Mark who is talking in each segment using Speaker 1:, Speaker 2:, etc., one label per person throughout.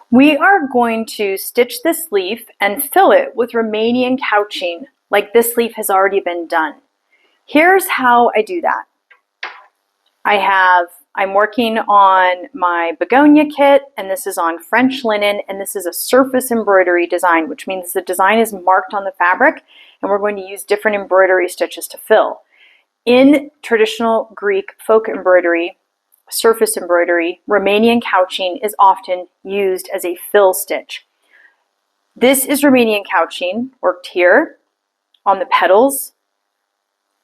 Speaker 1: We are going to stitch this leaf and fill it with Romanian couching, like this leaf has already been done. Here's how I do that. I'm working on my begonia kit, and this is on French linen, and this is a surface embroidery design, which means the design is marked on the fabric, and we're going to use different embroidery stitches to fill. In traditional Greek folk embroidery, surface embroidery, Romanian couching is often used as a fill stitch. This is Romanian couching worked here on the petals,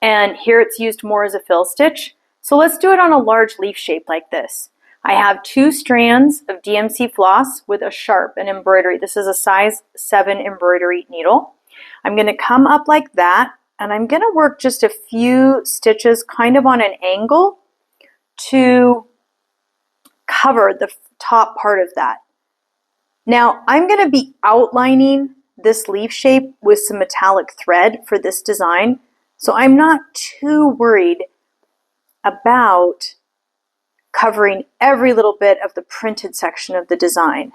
Speaker 1: and here it's used more as a fill stitch. So let's do it on a large leaf shape like this. I have 2 strands of DMC floss with a sharp and embroidery. This is a size 7 embroidery needle. I'm going to come up like that, and I'm going to work just a few stitches kind of on an angle to cover the top part of that. Now I'm going to be outlining this leaf shape with some metallic thread for this design, so I'm not too worried about covering every little bit of the printed section of the design.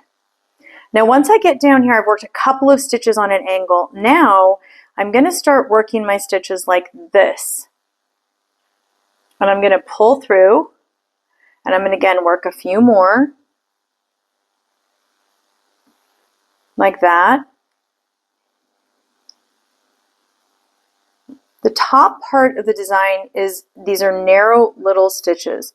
Speaker 1: Now once I get down here, I've worked a couple of stitches on an angle. Now I'm going to start working my stitches like this, and I'm going to pull through, and I'm going to again work a few more like that. The top part of the design is, these are narrow little stitches.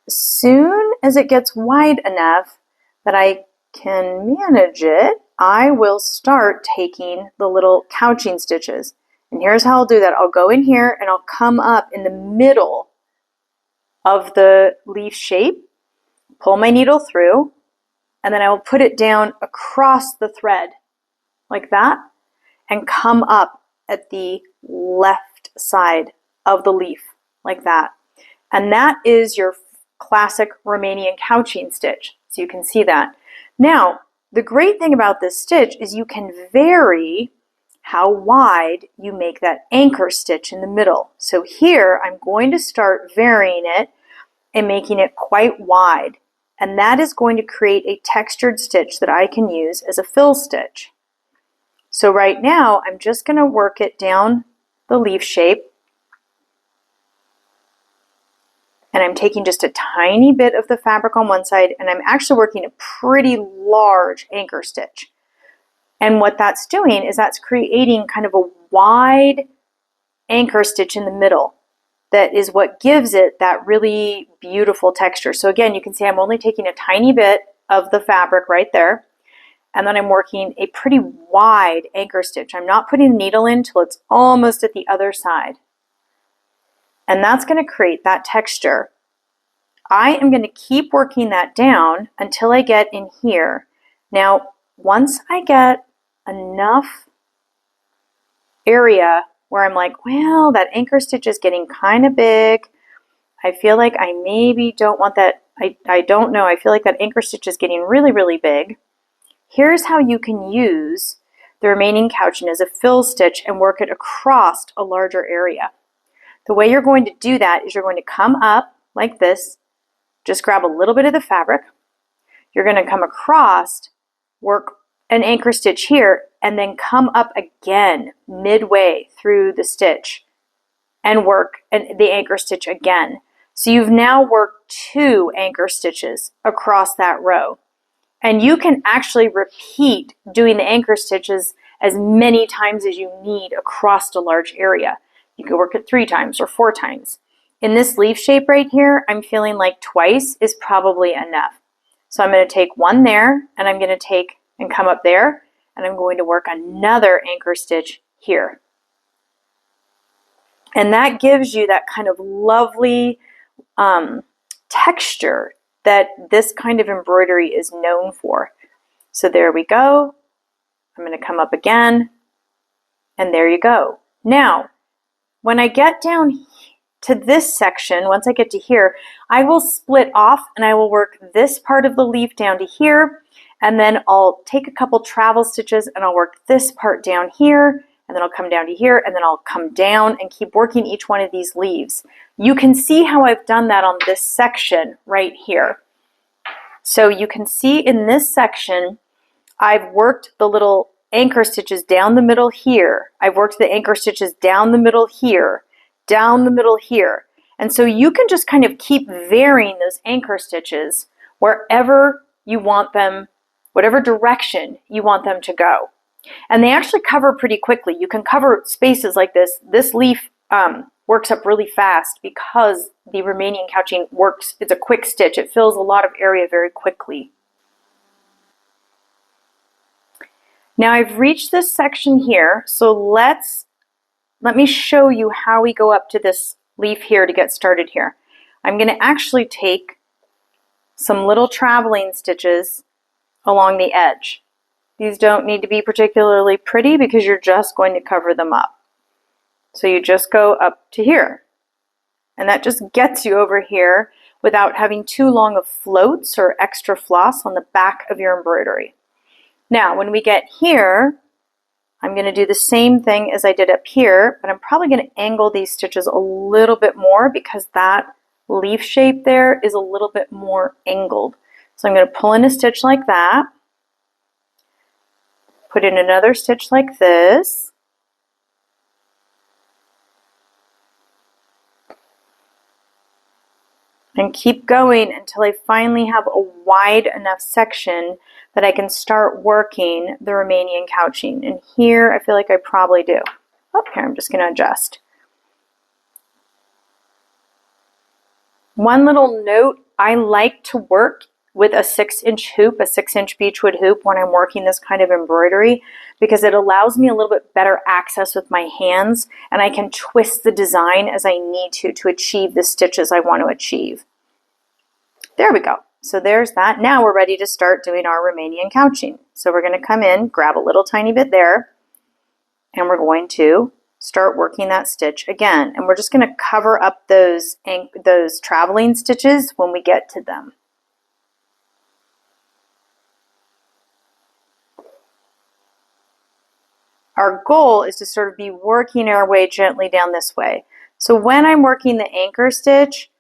Speaker 1: As soon as it gets wide enough that I can manage it, I will start taking the little couching stitches. And here's how I'll do that. I'll go in here and I'll come up in the middle of the leaf shape, pull my needle through, and then I will put it down across the thread like that and come up at the left side of the leaf like that. And that is your classic Romanian couching stitch. So you can see that. Now, the great thing about this stitch is you can vary how wide you make that anchor stitch in the middle. So here I'm going to start varying it and making it quite wide. And that is going to create a textured stitch that I can use as a fill stitch. So right now, I'm just going to work it down the leaf shape. And I'm taking just a tiny bit of the fabric on one side, and I'm actually working a pretty large anchor stitch. And what that's doing is that's creating kind of a wide anchor stitch in the middle. That is what gives it that really beautiful texture. So again, you can see I'm only taking a tiny bit of the fabric right there. And then I'm working a pretty wide anchor stitch. I'm not putting the needle in until it's almost at the other side. And that's going to create that texture. I am going to keep working that down until I get in here. Now, once I get enough area where I'm like, well, that anchor stitch is getting kind of big. I feel like I maybe don't want that. I don't know. I feel like that anchor stitch is getting really, really big. Here's how you can use the remaining couching as a fill stitch and work it across a larger area. The way you're going to do that is you're going to come up like this, just grab a little bit of the fabric. You're going to come across, work an anchor stitch here, and then come up again midway through the stitch and work the anchor stitch again. So you've now worked 2 anchor stitches across that row. And you can actually repeat doing the anchor stitches as many times as you need across a large area. You can work it 3 times or 4 times. In this leaf shape right here, I'm feeling like twice is probably enough. So I'm going to take 1 there, and I'm going to take and come up there, and I'm going to work another anchor stitch here. And that gives you that kind of lovely texture that this kind of embroidery is known for. So there we go. I'm going to come up again, and there you go. Now, when I get down to this section, once I get to here, I will split off and I will work this part of the leaf down to here, and then I'll take a couple travel stitches and I'll work this part down here, and then I'll come down to here, and then I'll come down and keep working each one of these leaves. You can see how I've done that on this section right here. So you can see in this section, I've worked the little anchor stitches down the middle here. I've worked the anchor stitches down the middle here, down the middle here. And so you can just kind of keep varying those anchor stitches wherever you want them, whatever direction you want them to go. And they actually cover pretty quickly. You can cover spaces like this. This leaf works up really fast because the Romanian couching works, it's a quick stitch. It fills a lot of area very quickly. Now I've reached this section here, so let me show you how we go up to this leaf here to get started here. I'm going to actually take some little traveling stitches along the edge. These don't need to be particularly pretty because you're just going to cover them up. So you just go up to here. And that just gets you over here without having too long of floats or extra floss on the back of your embroidery. Now, when we get here, I'm going to do the same thing as I did up here, but I'm probably going to angle these stitches a little bit more because that leaf shape there is a little bit more angled. So I'm going to pull in a stitch like that, put in another stitch like this, and keep going until I finally have a wide enough section that I can start working the Romanian couching. And here I feel like I probably do. Oh, here I'm just going to adjust. One little note, I like to work with a 6-inch hoop, a 6-inch beechwood hoop when I'm working this kind of embroidery because it allows me a little bit better access with my hands and I can twist the design as I need to achieve the stitches I want to achieve. There we go. So there's that. Now we're ready to start doing our Romanian couching. So we're going to come in, grab a little tiny bit there, and we're going to start working that stitch again. And we're just going to cover up those traveling stitches when we get to them. Our goal is to sort of be working our way gently down this way. So when I'm working the anchor stitch,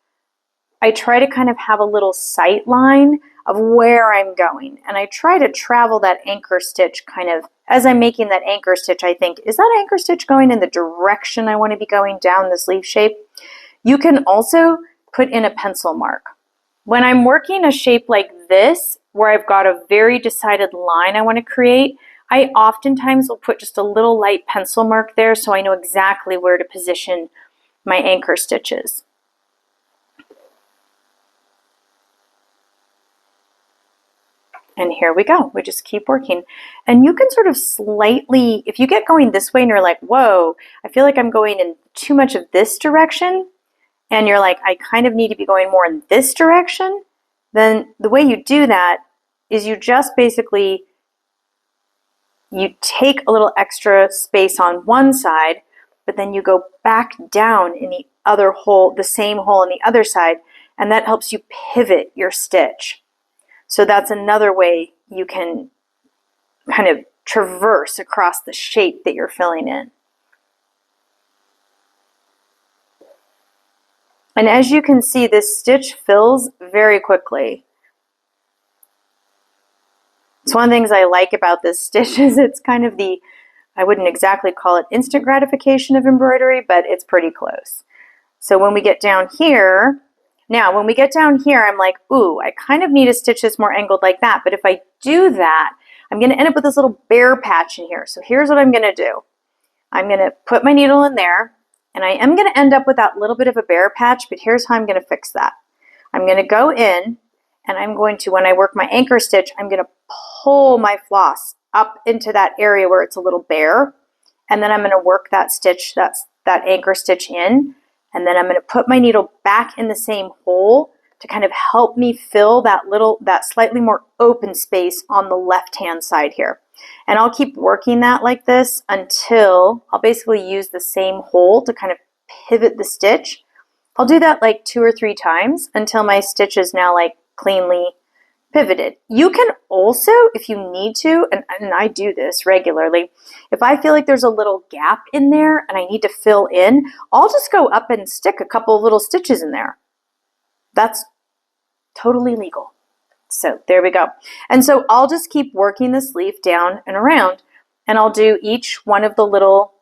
Speaker 1: I try to kind of have a little sight line of where I'm going. And I try to travel that anchor stitch kind of, as I'm making that anchor stitch, I think, is that anchor stitch going in the direction I want to be going down this leaf shape? You can also put in a pencil mark. When I'm working a shape like this, where I've got a very decided line I want to create, I oftentimes will put just a little light pencil mark there so I know exactly where to position my anchor stitches. And here we go. We just keep working. And you can sort of slightly, if you get going this way and you're like, whoa, I feel like I'm going in too much of this direction, and you're like, I kind of need to be going more in this direction, then the way you do that is you just basically, you take a little extra space on one side, but then you go back down in the other hole, the same hole on the other side, and that helps you pivot your stitch. So that's another way you can kind of traverse across the shape that you're filling in. And as you can see, this stitch fills very quickly. It's one of the things I like about this stitch is it's kind of the, I wouldn't exactly call it instant gratification of embroidery, but it's pretty close. So when we get down here, now when we get down here, I'm like, ooh, I kind of need to stitch this more angled like that. But if I do that, I'm going to end up with this little bare patch in here. So here's what I'm going to do. I'm going to put my needle in there, and I am going to end up with that little bit of a bare patch, but here's how I'm going to fix that. I'm going to go in, and I'm going to, when I work my anchor stitch, I'm going to pull my floss up into that area where it's a little bare, and then I'm going to work that stitch, that anchor stitch in, and then I'm going to put my needle back in the same hole to kind of help me fill that slightly more open space on the left-hand side here. And I'll keep working that like this until I'll basically use the same hole to kind of pivot the stitch. I'll do that like 2 or 3 times until my stitch is now like cleanly pivoted. You can also, if you need to, and I do this regularly, if I feel like there's a little gap in there and I need to fill in, I'll just go up and stick a couple of little stitches in there. That's totally legal. So there we go. And so I'll just keep working this leaf down and around, and I'll do each one of the little,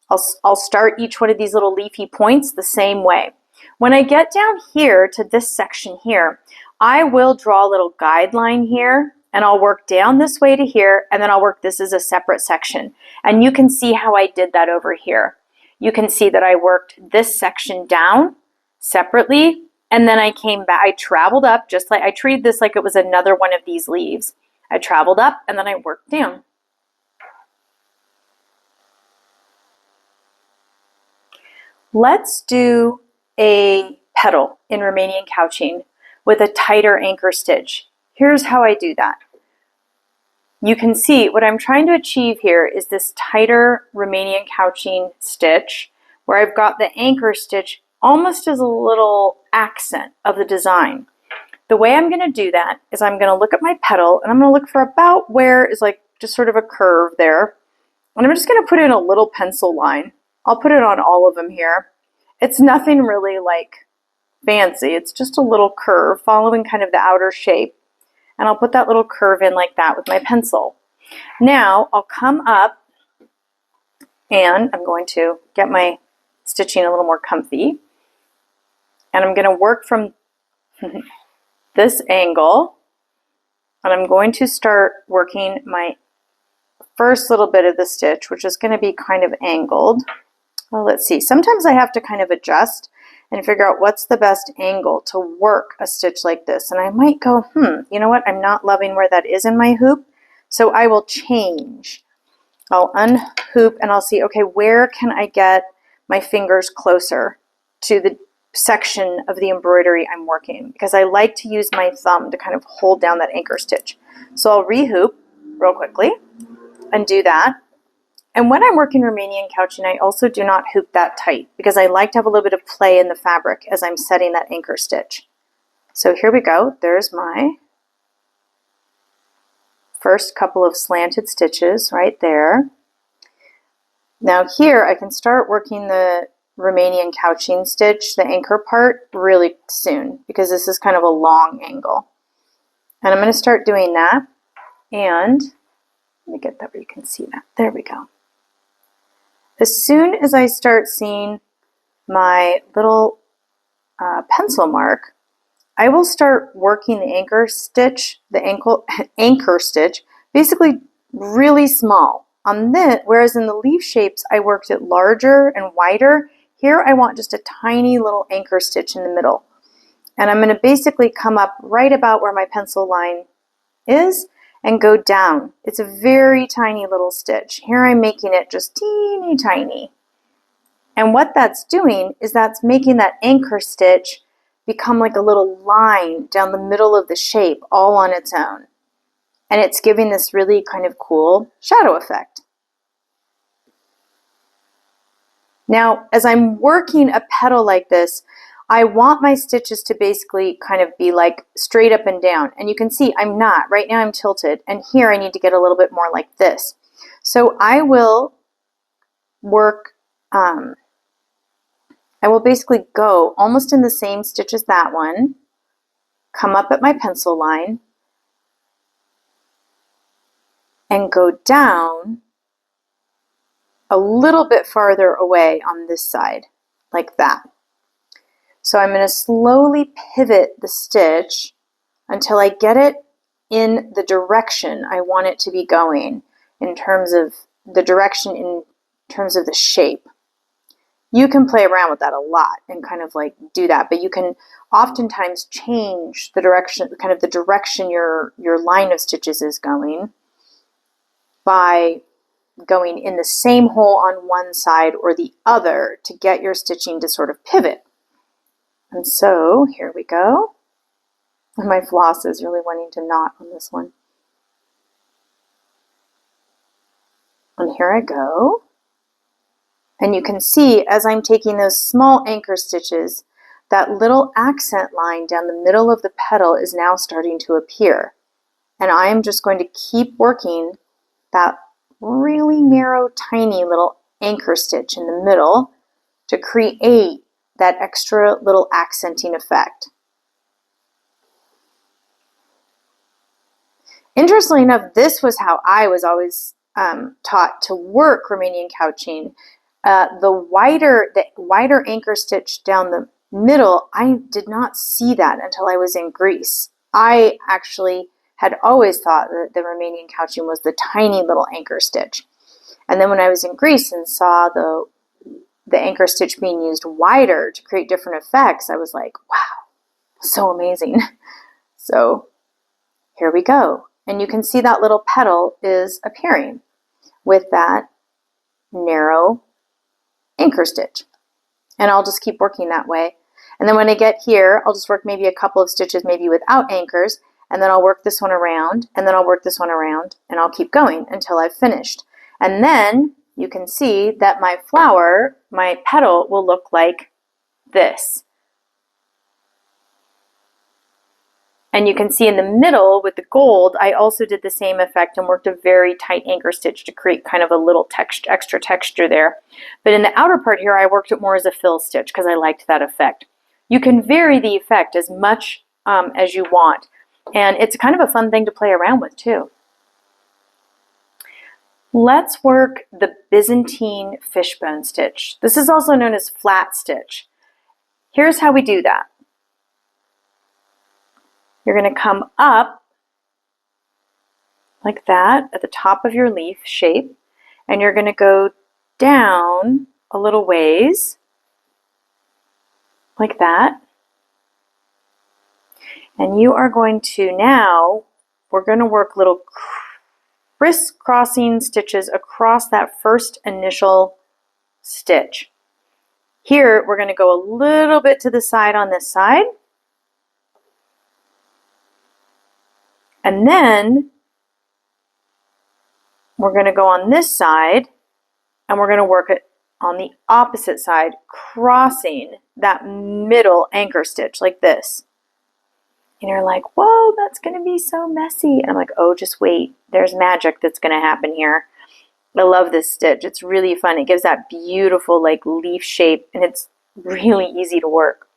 Speaker 1: I'll start each one of these little leafy points the same way. When I get down here to this section here, I will draw a little guideline here, and I'll work down this way to here, and then I'll work this as a separate section. And you can see how I did that over here. You can see that I worked this section down separately, and then I came back, I traveled up, just like I treated this like it was another one of these leaves. I traveled up and then I worked down. Let's do a petal in Romanian couching with a tighter anchor stitch. Here's how I do that. You can see what I'm trying to achieve here is this tighter Romanian couching stitch where I've got the anchor stitch almost as a little accent of the design. The way I'm going to do that is I'm going to look at my petal and I'm going to look for about where is like just sort of a curve there. And I'm just going to put in a little pencil line. I'll put it on all of them here. It's nothing really like fancy. It's just a little curve following kind of the outer shape. And I'll put that little curve in like that with my pencil. Now I'll come up and I'm going to get my stitching a little more comfy. And I'm going to work from this angle. And I'm going to start working my first little bit of the stitch, which is going to be kind of angled. Well, let's see. Sometimes I have to kind of adjust and figure out what's the best angle to work a stitch like this. And I might go, you know what? I'm not loving where that is in my hoop. So I will change. I'll unhoop and I'll see, okay, where can I get my fingers closer to the section of the embroidery I'm working? Because I like to use my thumb to kind of hold down that anchor stitch. So I'll rehoop real quickly and do that. And when I'm working Romanian couching, I also do not hoop that tight because I like to have a little bit of play in the fabric as I'm setting that anchor stitch. So here we go. There's my first couple of slanted stitches right there. Now here I can start working the Romanian couching stitch, the anchor part, really soon because this is kind of a long angle. And I'm going to start doing that. And let me get that where you can see that. There we go. As soon as I start seeing my little pencil mark, I will start working the anchor stitch, anchor stitch, basically really small. On this, whereas in the leaf shapes, I worked it larger and wider. Here I want just a tiny little anchor stitch in the middle. And I'm going to basically come up right about where my pencil line is and go down. It's a very tiny little stitch. Here I'm making it just teeny tiny. And what that's doing is that's making that anchor stitch become like a little line down the middle of the shape all on its own. And it's giving this really kind of cool shadow effect. Now, as I'm working a petal like this, I want my stitches to basically kind of be like straight up and down. And you can see I'm not. Right now I'm tilted. And here I need to get a little bit more like this. So I will work, I will basically go almost in the same stitch as that one, come up at my pencil line, and go down a little bit farther away on this side, like that. So I'm going to slowly pivot the stitch until I get it in the direction I want it to be going in terms of the direction, in terms of the shape. You can play around with that a lot and kind of like do that, but you can oftentimes change the direction, kind of the direction your line of stitches is going by going in the same hole on one side or the other to get your stitching to sort of pivot. And so here we go. And my floss is really wanting to knot on this one. And here I go. And you can see as I'm taking those small anchor stitches, that little accent line down the middle of the petal is now starting to appear. And I am just going to keep working that really narrow, tiny little anchor stitch in the middle to create that extra little accenting effect. Interestingly enough, this was how I was always taught to work Romanian couching. The wider anchor stitch down the middle, I did not see that until I was in Greece. I actually had always thought that the Romanian couching was the tiny little anchor stitch. And then when I was in Greece and saw the anchor stitch being used wider to create different effects, I was like, wow, so amazing. So here we go. And you can see that little petal is appearing with that narrow anchor stitch. And I'll just keep working that way. And then when I get here, I'll just work maybe a couple of stitches maybe without anchors, and then I'll work this one around, and then I'll work this one around, and I'll keep going until I've finished. And then you can see that my flower, my petal, will look like this. And you can see in the middle with the gold, I also did the same effect and worked a very tight anchor stitch to create kind of a little extra texture there. But in the outer part here, I worked it more as a fill stitch because I liked that effect. You can vary the effect as much as you want. And it's kind of a fun thing to play around with too. Let's work the Byzantine fishbone stitch. This is also known as flat stitch. Here's how we do that. You're going to come up like that at the top of your leaf shape, and you're going to go down a little ways like that. And you are going to now, we're going to work little crisscrossing stitches across that first initial stitch. Here, we're going to go a little bit to the side on this side. And then we're going to go on this side and we're going to work it on the opposite side, crossing that middle anchor stitch like this. And you're like, whoa, that's going to be so messy. And I'm like, oh, just wait. There's magic that's going to happen here. I love this stitch. It's really fun. It gives that beautiful like leaf shape, and it's really easy to work.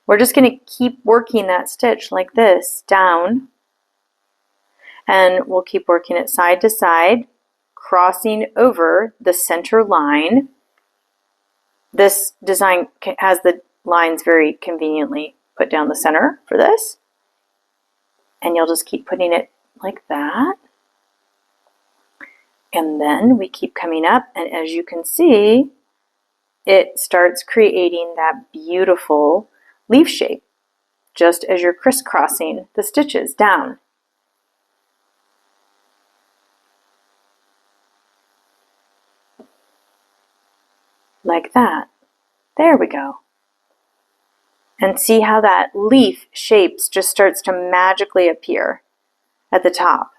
Speaker 1: We're just going to keep working that stitch like this down. And we'll keep working it side to side, crossing over the center line. This design has the lines very conveniently put down the center for this. And you'll just keep putting it like that. And then we keep coming up, and as you can see, it starts creating that beautiful leaf shape, just as you're crisscrossing the stitches down. Like that. There we go. And see how that leaf shapes just starts to magically appear at the top.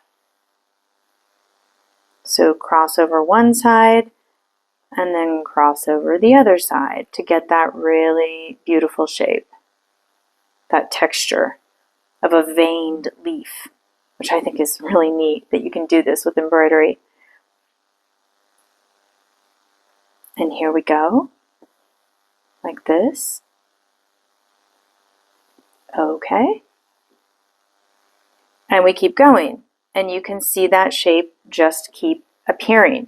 Speaker 1: So cross over one side and then cross over the other side to get that really beautiful shape, that texture of a veined leaf, which I think is really neat that you can do this with embroidery. And here we go, like this. Okay. And we keep going, and you can see that shape just keep appearing.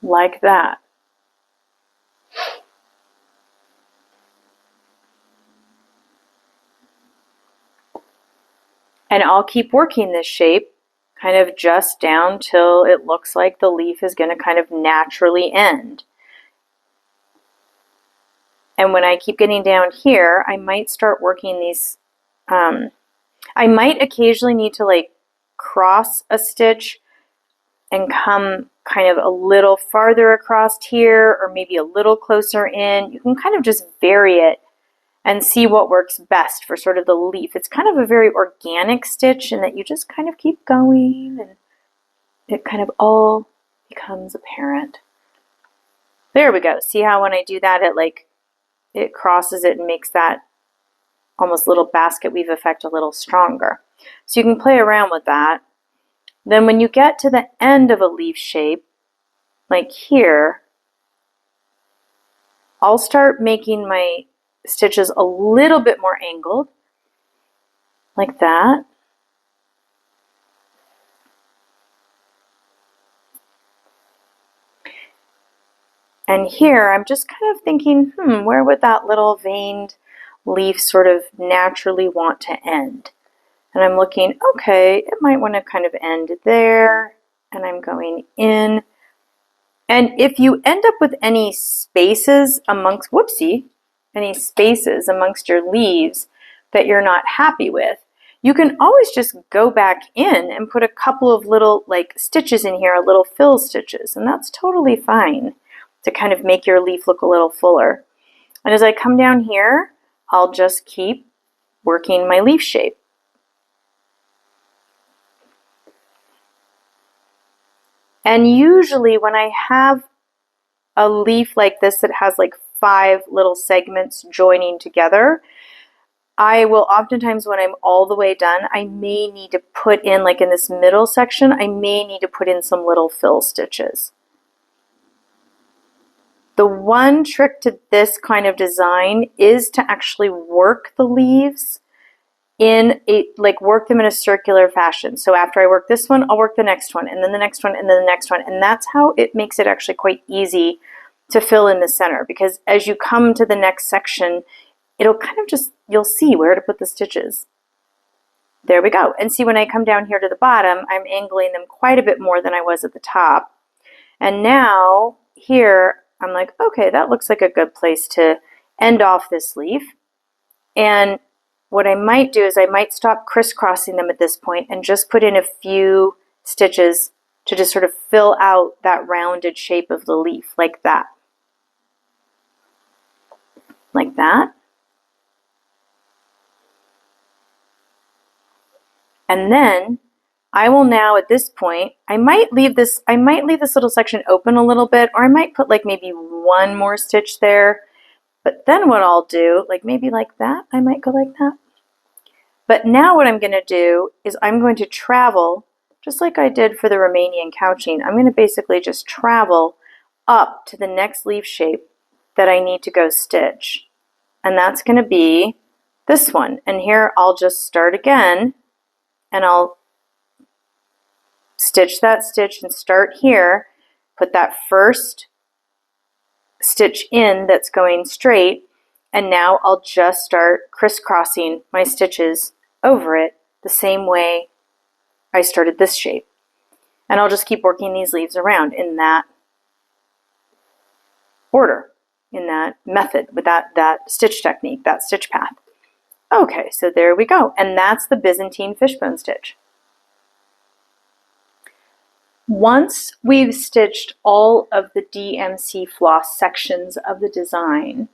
Speaker 1: Like that. And I'll keep working this shape kind of just down till it looks like the leaf is going to kind of naturally end. And when I keep getting down here, I might start working these, I might occasionally need to like cross a stitch and come kind of a little farther across here, or maybe a little closer in. You can kind of just vary it and see what works best for sort of the leaf. It's kind of a very organic stitch in that you just kind of keep going and it kind of all becomes apparent. There we go. See how when I do that, it crosses it and makes that almost little basket weave effect a little stronger. So you can play around with that. Then when you get to the end of a leaf shape, like here, I'll start making my stitches a little bit more angled, like that. And here I'm just kind of thinking, where would that little veined leaf sort of naturally want to end? And I'm looking, okay, it might want to kind of end there. And I'm going in. And if you end up with any spaces amongst, any spaces amongst your leaves that you're not happy with, you can always just go back in and put a couple of little like stitches in here, little fill stitches, and that's totally fine to kind of make your leaf look a little fuller. And as I come down here, I'll just keep working my leaf shape. And usually when I have a leaf like this that has like 5 little segments joining together, I will oftentimes, when I'm all the way done, I may need to put in, like in this middle section, I may need to put in some little fill stitches. The one trick to this kind of design is to actually work the leaves in a, like work them in a circular fashion. So after I work this one, I'll work the next one, and then the next one, and then the next one. And that's how it makes it actually quite easy to fill in the center, because as you come to the next section, it'll kind of just, you'll see where to put the stitches. There we go. And see, when I come down here to the bottom, I'm angling them quite a bit more than I was at the top. And now here, I'm like, okay, that looks like a good place to end off this leaf. And what I might do is I might stop crisscrossing them at this point and just put in a few stitches to just sort of fill out that rounded shape of the leaf, like that. Like that. And then I will now, at this point, I might leave this little section open a little bit, or I might put like maybe one more stitch there. But then what I'll do, like maybe like that, I might go like that. But now what I'm going to do is I'm going to travel, just like I did for the Romanian couching. I'm going to basically just travel up to the next leaf shape that I need to go stitch. And that's going to be this one. And here I'll just start again, and I'll stitch that stitch and start here, put that first stitch in that's going straight, and now I'll just start crisscrossing my stitches over it the same way I started this shape. And I'll just keep working these leaves around in that order, in that method, with that stitch technique, that stitch path. Okay, so there we go. And that's the Byzantine fishbone stitch. Once we've stitched all of the DMC floss sections of the design,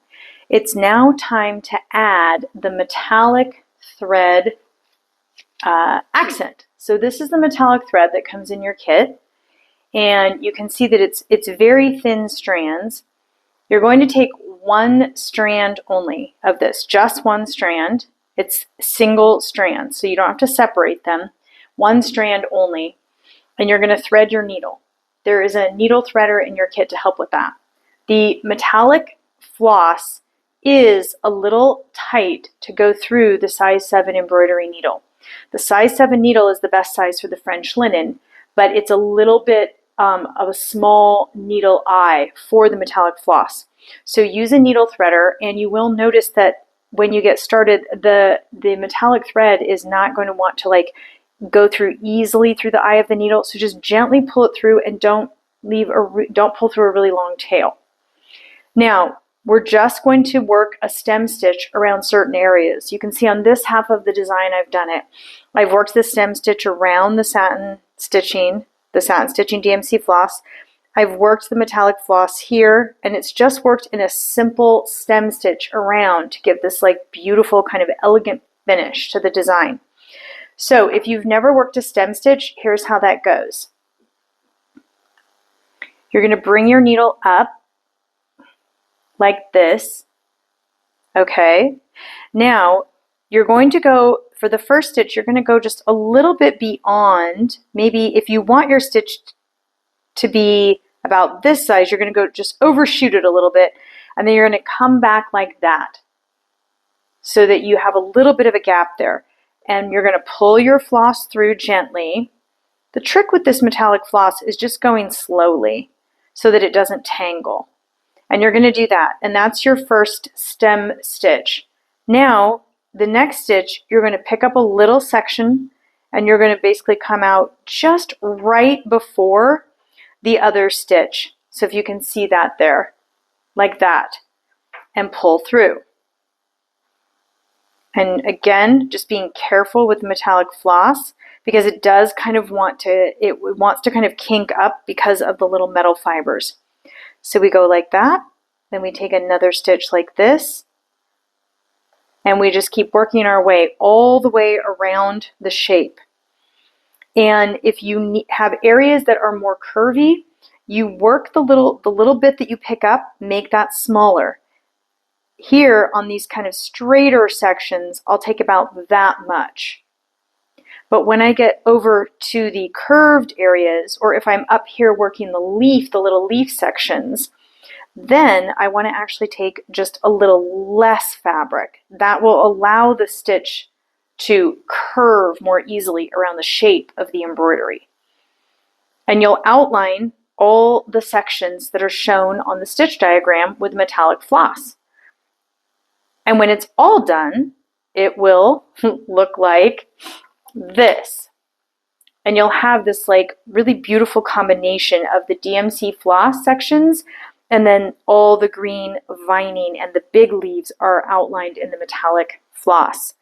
Speaker 1: it's now time to add the metallic thread accent. So this is the metallic thread that comes in your kit, and you can see that it's very thin strands. You're going to take one strand only of this, just one strand. It's single strand, so you don't have to separate them. One strand only. And you're going to thread your needle. There is a needle threader in your kit to help with that. The metallic floss is a little tight to go through the size 7 embroidery needle. The size 7 needle is the best size for the French linen, but it's a little bit of a small needle eye for the metallic floss. So use a needle threader, and you will notice that when you get started, the metallic thread is not going to want to like go through easily through the eye of the needle. So just gently pull it through, and don't pull through a really long tail. Now, we're just going to work a stem stitch around certain areas. You can see on this half of the design I've done it. I've worked the stem stitch around the satin stitching DMC floss. I've worked the metallic floss here, and it's just worked in a simple stem stitch around to give this like beautiful kind of elegant finish to the design. So if you've never worked a stem stitch, here's how that goes. You're going to bring your needle up like this. Okay. Now you're going to go, for the first stitch, you're going to go just a little bit beyond. Maybe if you want your stitch to be about this size, you're going to go just overshoot it a little bit, and then you're going to come back like that so that you have a little bit of a gap there. and you're going to pull your floss through gently. The trick with this metallic floss is just going slowly so that it doesn't tangle. And you're going to do that, and that's your first stem stitch. Now, the next stitch, you're going to pick up a little section and you're going to basically come out just right before the other stitch. So if you can see that there, like that, and pull through. And again, just being careful with metallic floss because it does kind of wants to kind of kink up because of the little metal fibers. So we go like that, then we take another stitch like this, and we just keep working our way all the way around the shape. And if you have areas that are more curvy, you work the little bit that you pick up, make that smaller. Here on these kind of straighter sections, I'll take about that much. But when I get over to the curved areas, or if I'm up here working the little leaf sections, then I want to actually take just a little less fabric. That will allow the stitch to curve more easily around the shape of the embroidery. And you'll outline all the sections that are shown on the stitch diagram with metallic floss. And when it's all done, it will look like this. And you'll have this like really beautiful combination of the DMC floss sections, and then all the green vining and the big leaves are outlined in the metallic floss.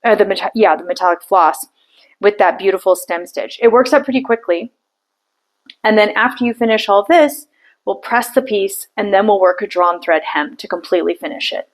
Speaker 1: The metallic floss with that beautiful stem stitch. It works out pretty quickly. And then after you finish all this, we'll press the piece and then we'll work a drawn thread hem to completely finish it.